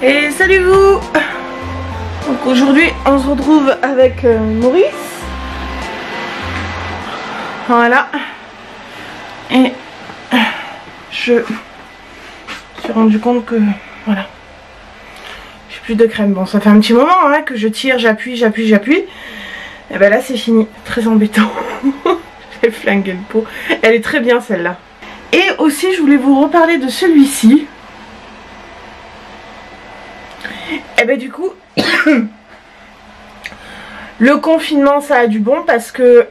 Et salut vous. Donc aujourd'hui on se retrouve avec Maurice. Voilà. Et je me suis rendu compte que voilà, j'ai plus de crème. Bon, ça fait un petit moment hein, que je tire, j'appuie. Et ben là c'est fini. Très embêtant. J'ai flingué le pot. Elle est très bien celle-là. Et aussi je voulais vous reparler de celui-ci. Et ben du coup le confinement ça a du bon parce que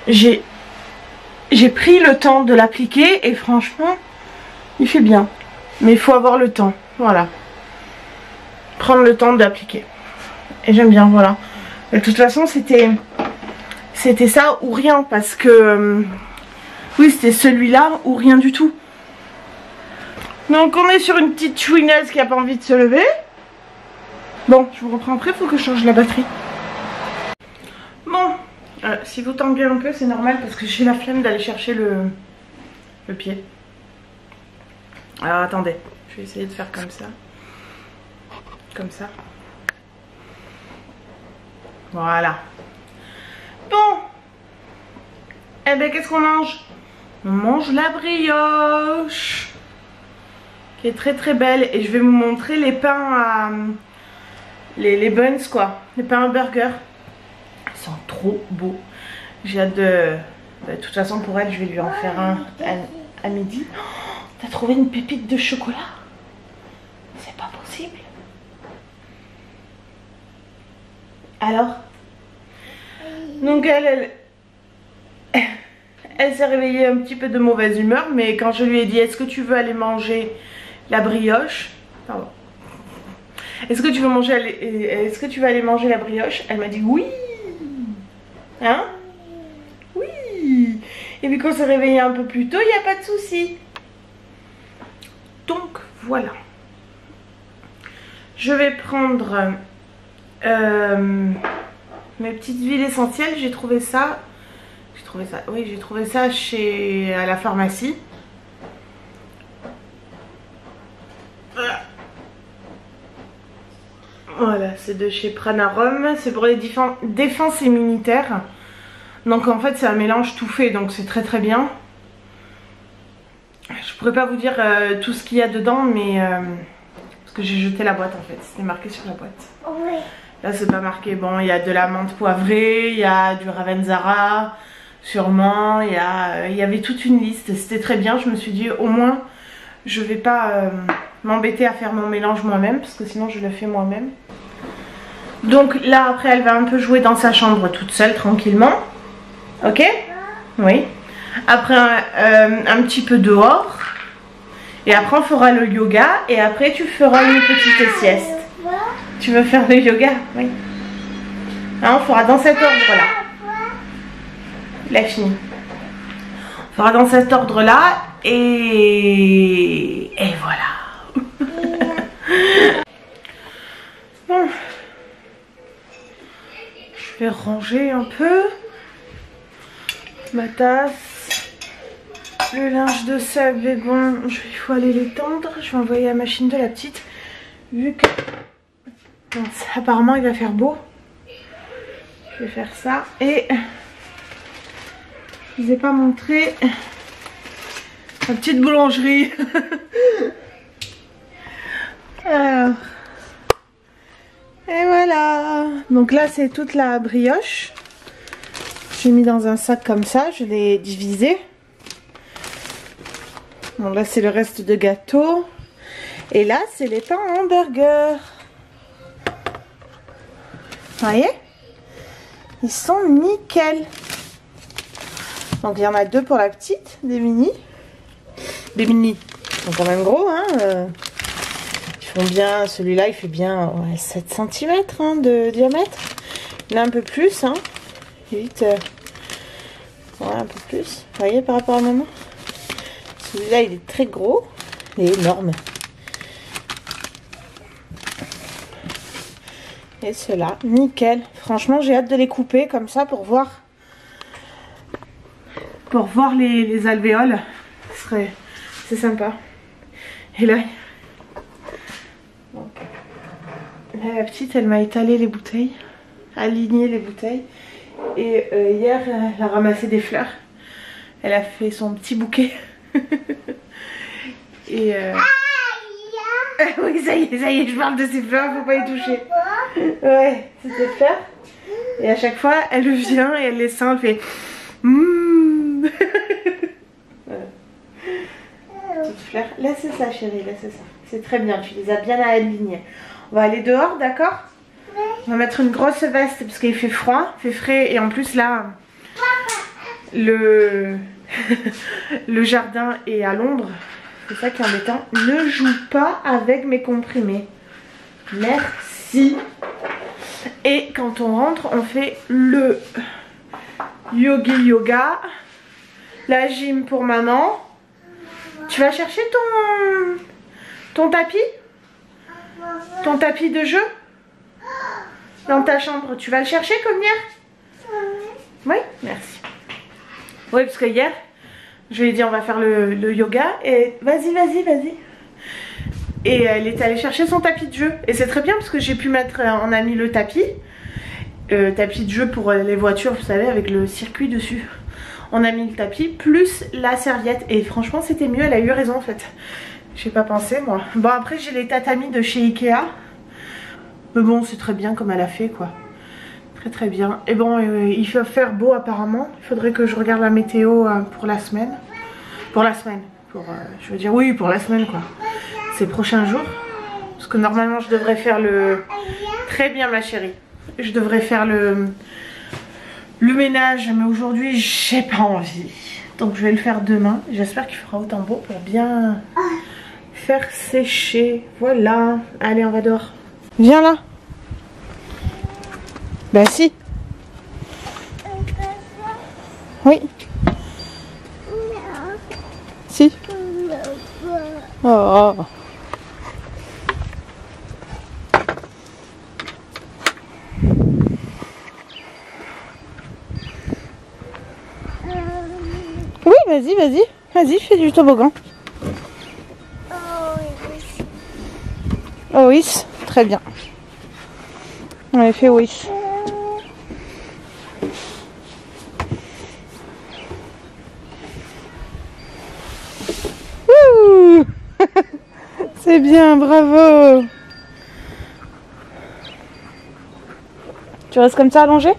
j'ai pris le temps de l'appliquer et franchement il fait bien, mais il faut avoir le temps, voilà, prendre le temps d'appliquer et j'aime bien, voilà. De toute façon c'était ça ou rien parce que oui, c'était celui-là ou rien du tout. Donc on est sur une petite chouinaise qui a pas envie de se lever. Bon, je vous reprends après, il faut que je change la batterie. Bon, si vous tendez un peu, c'est normal parce que j'ai la flemme d'aller chercher le pied. Alors attendez, je vais essayer de faire comme ça. Comme ça. Voilà. Bon. Eh ben qu'est-ce qu'on mange? On mange la brioche. Qui est très très belle. Et je vais vous montrer les pains à... Les buns quoi. Les pains à burger. Ils sont trop beaux. J'ai hâte de... De toute façon pour elle je vais lui en faire un à midi. Oh, t'as trouvé une pépite de chocolat? C'est pas possible. Alors? Donc elle s'est réveillée un petit peu de mauvaise humeur. Mais quand je lui ai dit est-ce que tu veux aller manger la brioche? Pardon. Est-ce que tu veux aller manger la brioche? Elle m'a dit oui. Hein? Oui. Et puis qu'on s'est réveillé un peu plus tôt, il n'y a pas de souci. Donc voilà. Je vais prendre mes petites huiles essentielles. J'ai trouvé ça à la pharmacie. Voilà, c'est de chez Pranarum, c'est pour les défenses immunitaires. Donc en fait c'est un mélange tout fait, donc c'est très très bien. Je pourrais pas vous dire tout ce qu'il y a dedans, mais parce que j'ai jeté la boîte en fait, c'était marqué sur la boîte. Oui. Là c'est pas marqué, bon il y a de la menthe poivrée, il y a du ravenzara, sûrement, il y avait toute une liste, c'était très bien. Je me suis dit au moins je vais pas m'embêter à faire mon mélange moi-même, parce que sinon je le fais moi-même. Donc là après elle va un peu jouer dans sa chambre toute seule tranquillement. Ok? Oui. Après un petit peu dehors. Et après on fera le yoga. Et après tu feras une petite sieste. Tu veux faire le yoga? Oui. Hein, on fera dans cet ordre là. Il a fini. On fera dans cet ordre là. Et voilà. Bon. Je vais ranger un peu ma tasse. Le linge de Seb est bon. Il faut aller l'étendre. Je vais envoyer la machine de la petite. Vu que apparemment il va faire beau. Je vais faire ça. Et je vous ai pas montré ma petite boulangerie. Alors. Et voilà. Donc là c'est toute la brioche. J'ai mis dans un sac comme ça. Je l'ai divisé. Bon là c'est le reste de gâteau. Et là c'est les pains en hamburger. Vous voyez? Ils sont nickel. Donc il y en a deux pour la petite. Des mini. Des mini. Ils sont quand même gros hein. Bien, celui-là il fait bien ouais, 7 cm hein, de diamètre. Il y en a un peu plus hein. Vite ouais, un peu plus, vous voyez par rapport à maman. Celui-là il est très gros. Il est énorme. Et ceux-là, nickel. Franchement j'ai hâte de les couper comme ça pour voir les alvéoles. C'est sympa. Et là La petite, elle m'a étalé les bouteilles, aligné les bouteilles. Et hier, elle a ramassé des fleurs. Elle a fait son petit bouquet. Et oui, ça y est, je parle de ces fleurs, faut pas y toucher. Ouais, c'est ces fleurs. Et à chaque fois, elle vient et elle les sent, elle fait mmm. Petite fleur. Laissez ça, chérie, laissez ça. C'est très bien, tu les as bien alignées. On va aller dehors, d'accord? On va mettre une grosse veste parce qu'il fait froid, il fait frais. Et en plus, là, le jardin est à l'ombre. C'est ça qui est embêtant. Ne joue pas avec mes comprimés. Merci. Et quand on rentre, on fait le yoga, la gym pour maman. Tu vas chercher ton tapis? Ton tapis de jeu? Dans ta chambre. Tu vas le chercher comme hier? Oui, merci. Oui, parce que hier, je lui ai dit on va faire le yoga. Et vas-y. Et elle est allée chercher son tapis de jeu. Et c'est très bien parce que j'ai pu mettre, on a mis le tapis de jeu pour les voitures, vous savez, avec le circuit dessus. On a mis le tapis plus la serviette. Et franchement, c'était mieux, elle a eu raison en fait. J'ai pas pensé moi. Bon, après j'ai les tatamis de chez Ikea. Mais bon, c'est très bien comme elle a fait quoi. Très bien. Et bon, il va faire beau apparemment. Il faudrait que je regarde la météo pour la semaine. Pour la semaine. Je veux dire oui, pour la semaine quoi. Ces prochains jours. Parce que normalement je devrais faire le... Très bien ma chérie. Je devrais faire le ménage. Mais aujourd'hui j'ai pas envie. Donc je vais le faire demain. J'espère qu'il fera autant beau pour bien faire sécher. Voilà. Allez, on va dehors. Viens là. Bah si. Oui. Si. Oh. Oui, vas-y, fais du toboggan. Oh oui, très bien. On a fait oui. C'est bien, bravo. Tu restes comme ça allongé?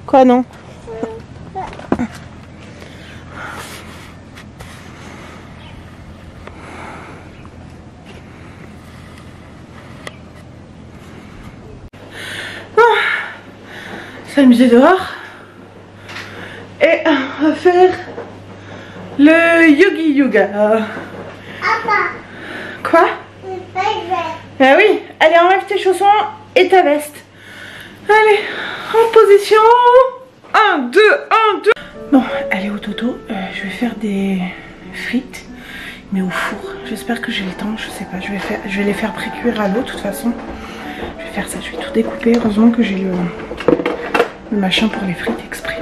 Quoi non? S'amuser dehors. Et on va faire le yoga. Quoi? Ah oui, allez, enlève tes chaussons et ta veste. Allez, en position. 1, 2, 1, 2. Bon, allez au dodo. Je vais faire des frites, mais au four. J'espère que j'ai le temps, je sais pas. Je vais les faire pré-cuire à l'eau de toute façon. Je vais faire ça, je vais tout découper. Heureusement que j'ai le machin pour les frites exprès.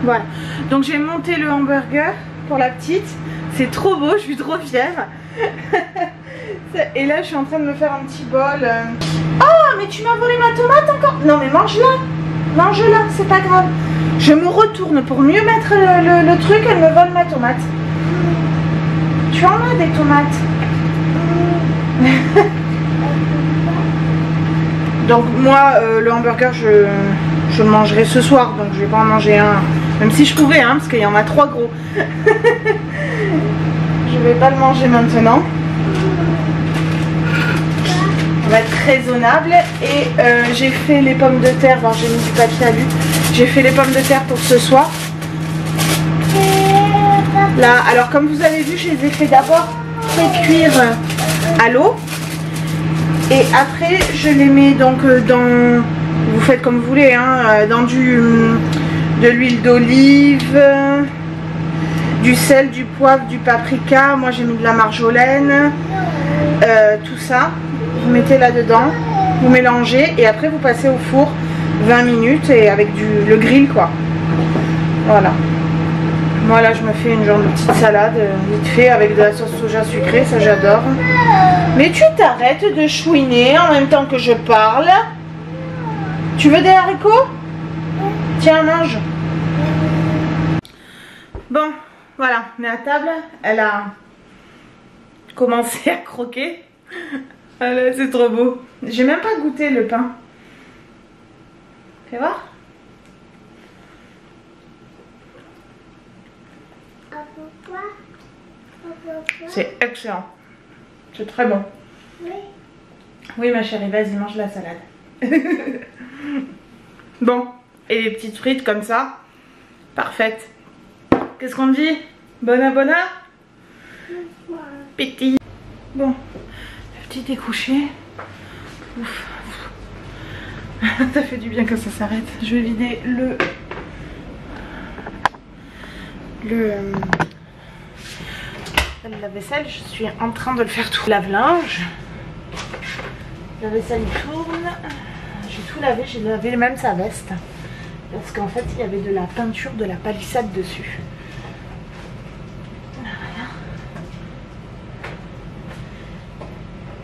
Voilà, donc j'ai monté le hamburger pour la petite. C'est trop beau, je suis trop fière. Et là je suis en train de me faire un petit bol. Oh mais tu m'as volé ma tomate encore. Non mais mange-la. Mange-la, c'est pas grave. Je me retourne pour mieux mettre le truc, elle me vole ma tomate. Tu en as des tomates. Donc moi le hamburger je le mangerai ce soir, donc je vais pas en manger un. Même si je pouvais hein, parce qu'il y en a 3 gros. Je vais pas le manger maintenant. On va être raisonnable. Et j'ai fait les pommes de terre, bon, j'ai mis du papier à lu. J'ai fait les pommes de terre pour ce soir. Là, alors comme vous avez vu, je les ai fait d'abord cuire à l'eau. Et après, je les mets donc dans... Vous faites comme vous voulez, hein, dans de l'huile d'olive, du sel, du poivre, du paprika. Moi, j'ai mis de la marjolaine, tout ça. Vous mettez là-dedans, vous mélangez et après, vous passez au four 20 minutes et avec le grill, quoi. Voilà. Moi, là, je me fais une genre de petite salade vite fait avec de la sauce soja sucrée, ça j'adore. Mais tu t'arrêtes de chouiner en même temps que je parle. Tu veux des haricots? Tiens, mange. Bon, voilà, on est à table. Elle a commencé à croquer. Allez, c'est trop beau. J'ai même pas goûté le pain. Fais voir. C'est excellent. C'est très bon. Oui. Oui ma chérie, vas-y, mange la salade. Bon, et les petites frites comme ça. Parfaites. Qu'est-ce qu'on dit? Bona bona? Petit. Bon, la petite est couchée. Ouf. Ça fait du bien que ça s'arrête. Je vais vider la vaisselle. Je suis en train de le faire tout. Lave-linge. La vaisselle tourne. J'ai tout lavé. J'ai lavé même sa veste. Parce qu'en fait, il y avait de la peinture de la palissade dessus.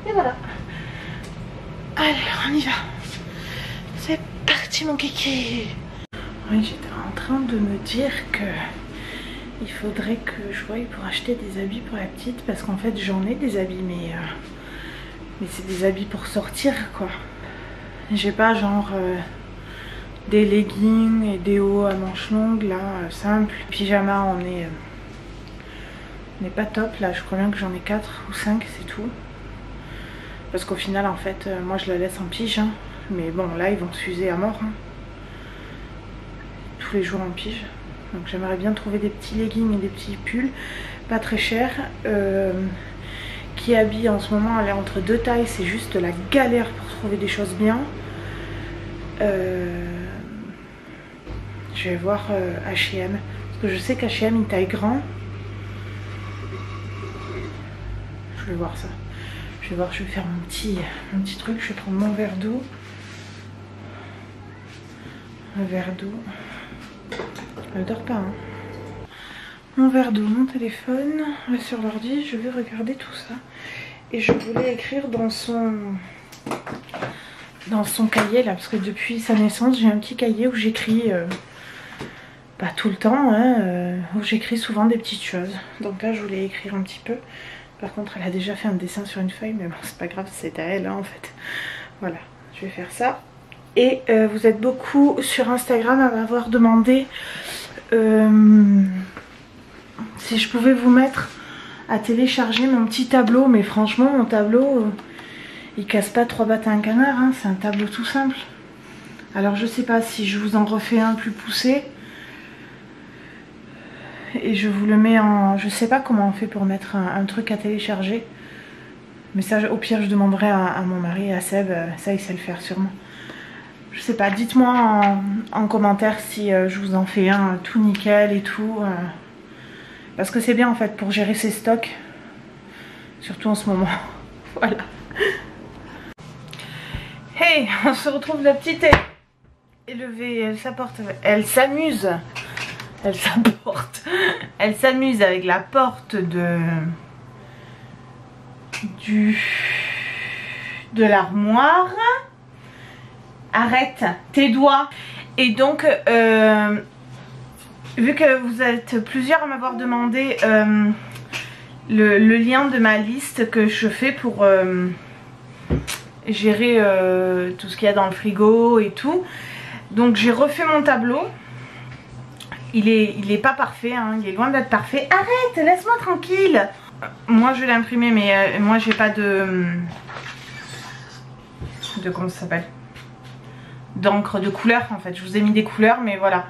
Et voilà. Allez, on y va. C'est parti mon kiki. Oui, j'étais en train de me dire que il faudrait que je voie pour acheter des habits pour la petite. Parce qu'en fait, j'en ai des habits, mais c'est des habits pour sortir, quoi. J'ai pas genre des leggings et des hauts à manches longues, là, simple. Pyjama, on n'est pas top, là. Je crois bien que j'en ai 4 ou 5, c'est tout. Parce qu'au final, en fait, moi, je la laisse en pige. Hein. Mais bon, là, ils vont s'user à mort. Hein. Tous les jours en pige. Donc, j'aimerais bien trouver des petits leggings et des petits pulls. Pas très chers. Qui habille en ce moment, elle est entre 2 tailles. C'est juste la galère pour trouver des choses bien. Je vais voir H&M. Parce que je sais qu'H&M, il taille grand. Je vais voir ça. Je vais voir, je vais faire mon petit truc. Je vais prendre mon verre d'eau. Un verre d'eau. Elle dort pas, hein. Mon verre d'eau, mon téléphone. Là sur l'ordi, je vais regarder tout ça. Et je voulais écrire dans son cahier là. Parce que depuis sa naissance, j'ai un petit cahier où j'écris... pas tout le temps, hein, où j'écris souvent des petites choses. Donc là, je voulais écrire un petit peu. Par contre, elle a déjà fait un dessin sur une feuille, mais bon, c'est pas grave, c'est à elle, hein, en fait. Voilà, je vais faire ça. Et vous êtes beaucoup sur Instagram à m'avoir demandé si je pouvais vous mettre à télécharger mon petit tableau. Mais franchement, mon tableau, il casse pas 3 battes à un canard, hein, c'est un tableau tout simple. Alors, je sais pas si je vous en refais un plus poussé. Et je vous le mets en... Je sais pas comment on fait pour mettre un truc à télécharger. Mais ça, au pire, je demanderai à mon mari, à Seb. Ça, il sait le faire sûrement. Je sais pas, dites-moi en commentaire si je vous en fais un tout nickel et tout. Parce que c'est bien en fait pour gérer ses stocks. Surtout en ce moment. Voilà. Hey, on se retrouve, la petite est élevée, elle s'apporte, elle s'amuse Elle s'amuse avec la porte de l'armoire. Arrête tes doigts. Et donc vu que vous êtes plusieurs à m'avoir demandé le lien de ma liste que je fais pour gérer tout ce qu'il y a dans le frigo et tout, donc j'ai refait mon tableau. Il est pas parfait, hein, il est loin d'être parfait. Arrête, laisse-moi tranquille. Moi je l'ai imprimé, mais moi j'ai pas de comment ça s'appelle, d'encre de couleur en fait. Je vous ai mis des couleurs, mais voilà.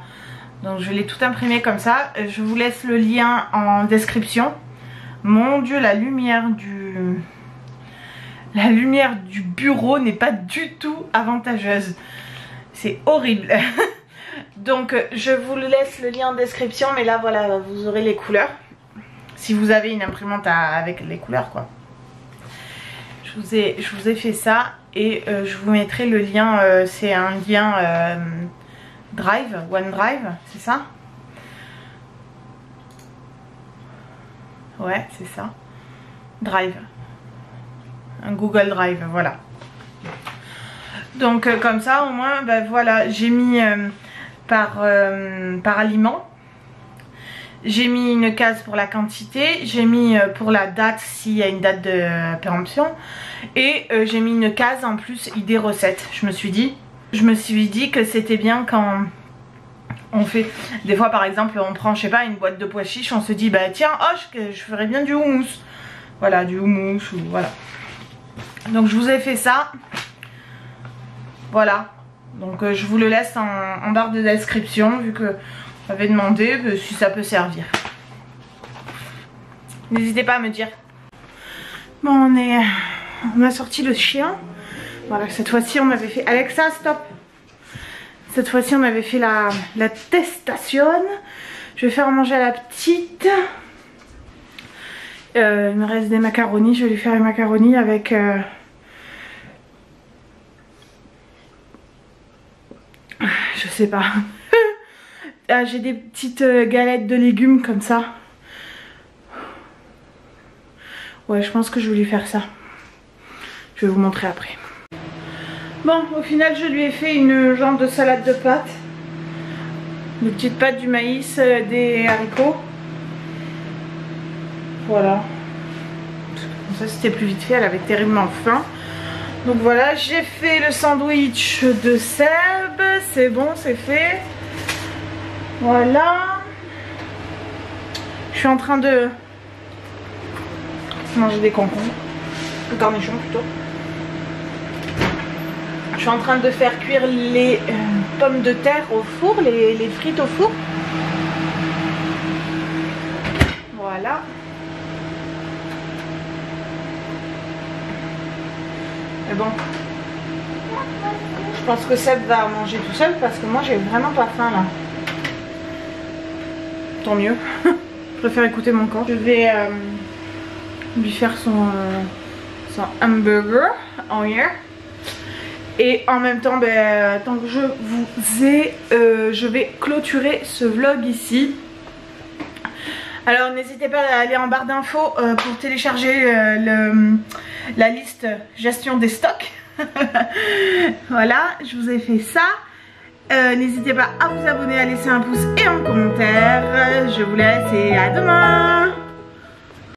Donc je l'ai tout imprimé comme ça. Je vous laisse le lien en description. Mon Dieu, la lumière du bureau n'est pas du tout avantageuse. C'est horrible. Donc je vous laisse le lien en description. Mais là voilà, vous aurez les couleurs. Si vous avez une imprimante avec les couleurs quoi. Je vous ai fait ça. Et je vous mettrai le lien. C'est un lien Drive, OneDrive, c'est ça? Ouais, c'est ça. Drive. Un Google Drive, voilà. Donc comme ça au moins, ben voilà, j'ai mis par aliment. J'ai mis une case pour la quantité, j'ai mis pour la date s'il y a une date de péremption. Et j'ai mis une case en plus idée recette. Je me suis dit que c'était bien quand on fait, des fois par exemple on prend je sais pas une boîte de pois chiches, on se dit bah tiens oh je ferais bien du houmous, voilà, du houmous ou voilà. Donc je vous ai fait ça, voilà. Donc je vous le laisse en barre de description vu que vous m'avez demandé si ça peut servir. N'hésitez pas à me dire. Bon, on a sorti le chien. Voilà, cette fois-ci on avait fait... Alexa, stop. Cette fois-ci on avait fait la testation. Je vais faire manger à la petite. Il me reste des macaronis. Je vais lui faire les macaronis avec... je sais pas. Ah, j'ai des petites galettes de légumes comme ça. Ouais, je pense que je vais lui faire ça. Je vais vous montrer après. Bon, au final, je lui ai fait une genre de salade de pâtes. Des petites pâtes, du maïs, des haricots. Voilà. Comme ça, c'était plus vite fait. Elle avait terriblement faim. Donc voilà, j'ai fait le sandwich de Seb. C'est bon, c'est fait. Voilà. Je suis en train de manger des concombres. Des cornichons plutôt. Je suis en train de faire cuire les pommes de terre au four, les frites au four. Voilà. Mais bon, je pense que Seb va manger tout seul parce que moi j'ai vraiment pas faim là. Tant mieux. Je préfère écouter mon corps. Je vais lui faire son hamburger en hier. Et en même temps, ben, tant que je vous ai, je vais clôturer ce vlog ici. Alors n'hésitez pas à aller en barre d'infos pour télécharger la liste gestion des stocks. Voilà, je vous ai fait ça. N'hésitez pas à vous abonner, à laisser un pouce et un commentaire. Je vous laisse et à demain.